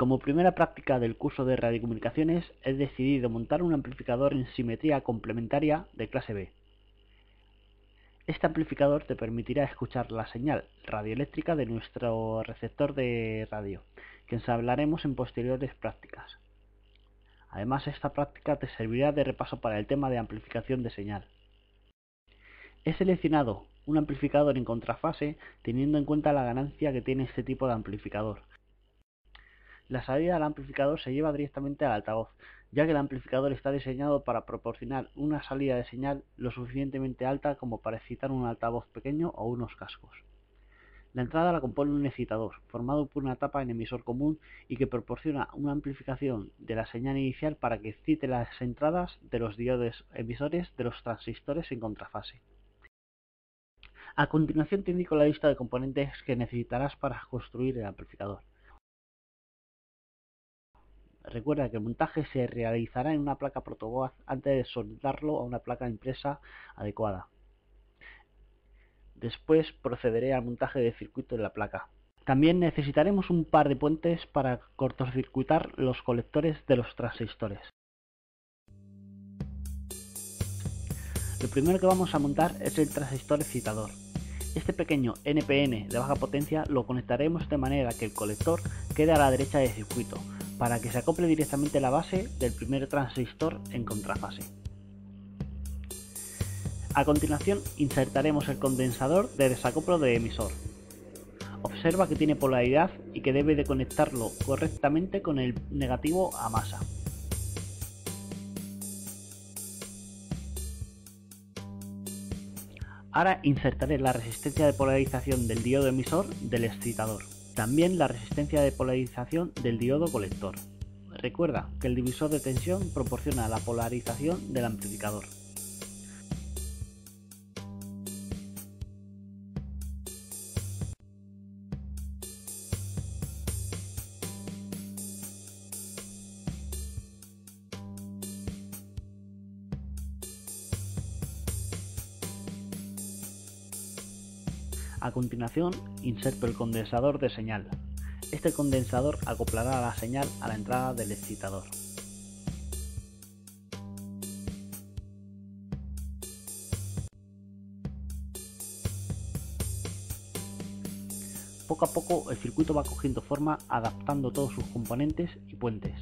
Como primera práctica del curso de radiocomunicaciones he decidido montar un amplificador en simetría complementaria de clase B. Este amplificador te permitirá escuchar la señal radioeléctrica de nuestro receptor de radio, que ensamblaremos en posteriores prácticas. Además, esta práctica te servirá de repaso para el tema de amplificación de señal. He seleccionado un amplificador en contrafase teniendo en cuenta la ganancia que tiene este tipo de amplificador. La salida del amplificador se lleva directamente al altavoz, ya que el amplificador está diseñado para proporcionar una salida de señal lo suficientemente alta como para excitar un altavoz pequeño o unos cascos. La entrada la compone un excitador, formado por una tapa en emisor común y que proporciona una amplificación de la señal inicial para que excite las entradas de los diodos emisores de los transistores en contrafase. A continuación te indico la lista de componentes que necesitarás para construir el amplificador. Recuerda que el montaje se realizará en una placa protoboard antes de soldarlo a una placa impresa adecuada. Después procederé al montaje del circuito de la placa. También necesitaremos un par de puentes para cortocircuitar los colectores de los transistores. Lo primero que vamos a montar es el transistor excitador. Este pequeño NPN de baja potencia lo conectaremos de manera que el colector quede a la derecha del circuito, para que se acople directamente la base del primer transistor en contrafase. A continuación insertaremos el condensador de desacoplo de emisor. Observa que tiene polaridad y que debe de conectarlo correctamente con el negativo a masa. Ahora insertaré la resistencia de polarización del diodo emisor del excitador. También la resistencia de polarización del diodo colector. Recuerda que el divisor de tensión proporciona la polarización del amplificador. A continuación, inserto el condensador de señal. Este condensador acoplará la señal a la entrada del excitador. Poco a poco el circuito va cogiendo forma adaptando todos sus componentes y puentes.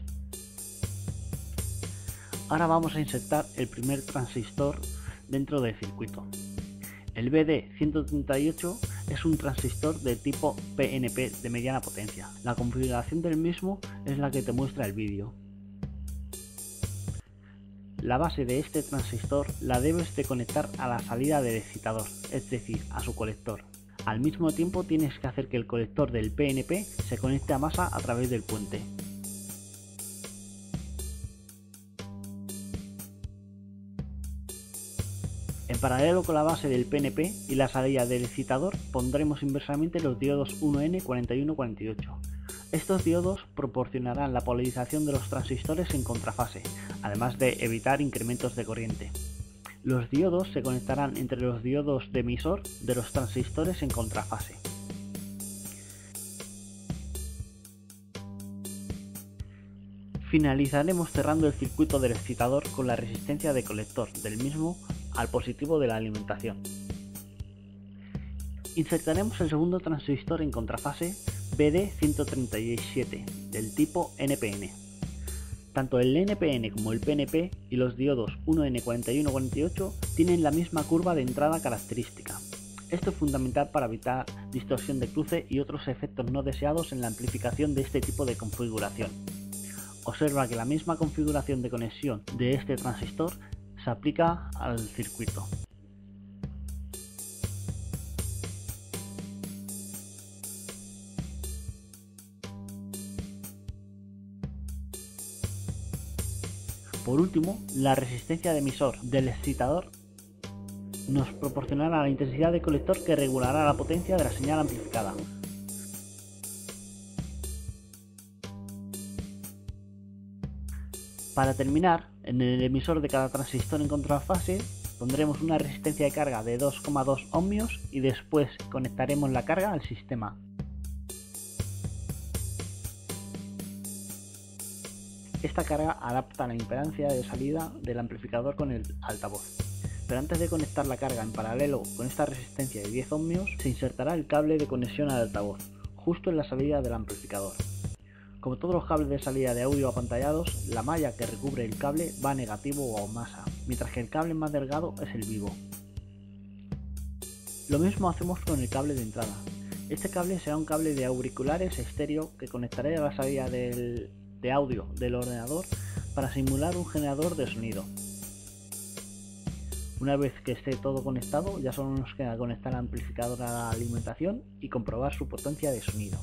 Ahora vamos a insertar el primer transistor dentro del circuito. El BD138 es un transistor de tipo PNP de mediana potencia. La configuración del mismo es la que te muestra el vídeo. La base de este transistor la debes de conectar a la salida del excitador, es decir, a su colector. Al mismo tiempo tienes que hacer que el colector del PNP se conecte a masa a través del puente. En paralelo con la base del PNP y la salida del excitador pondremos inversamente los diodos 1N4148. Estos diodos proporcionarán la polarización de los transistores en contrafase, además de evitar incrementos de corriente. Los diodos se conectarán entre los diodos de emisor de los transistores en contrafase. Finalizaremos cerrando el circuito del excitador con la resistencia de colector del mismo al positivo de la alimentación. Insertaremos el segundo transistor en contrafase BD137 del tipo NPN. Tanto el NPN como el PNP y los diodos 1N4148 tienen la misma curva de entrada característica. Esto es fundamental para evitar distorsión de cruce y otros efectos no deseados en la amplificación de este tipo de configuración. Observa que la misma configuración de conexión de este transistor se aplica al circuito. Por último, la resistencia de emisor del excitador nos proporcionará la intensidad de colector que regulará la potencia de la señal amplificada. Para terminar, en el emisor de cada transistor en contrafase pondremos una resistencia de carga de 2,2 ohmios y después conectaremos la carga al sistema. Esta carga adapta la impedancia de salida del amplificador con el altavoz. Pero antes de conectar la carga en paralelo con esta resistencia de 10 ohmios, se insertará el cable de conexión al altavoz, justo en la salida del amplificador. Como todos los cables de salida de audio apantallados, la malla que recubre el cable va negativo o masa, mientras que el cable más delgado es el vivo. Lo mismo hacemos con el cable de entrada. Este cable será un cable de auriculares estéreo que conectaré a la salida de audio del ordenador para simular un generador de sonido. Una vez que esté todo conectado, ya solo nos queda conectar el amplificador a la alimentación y comprobar su potencia de sonido.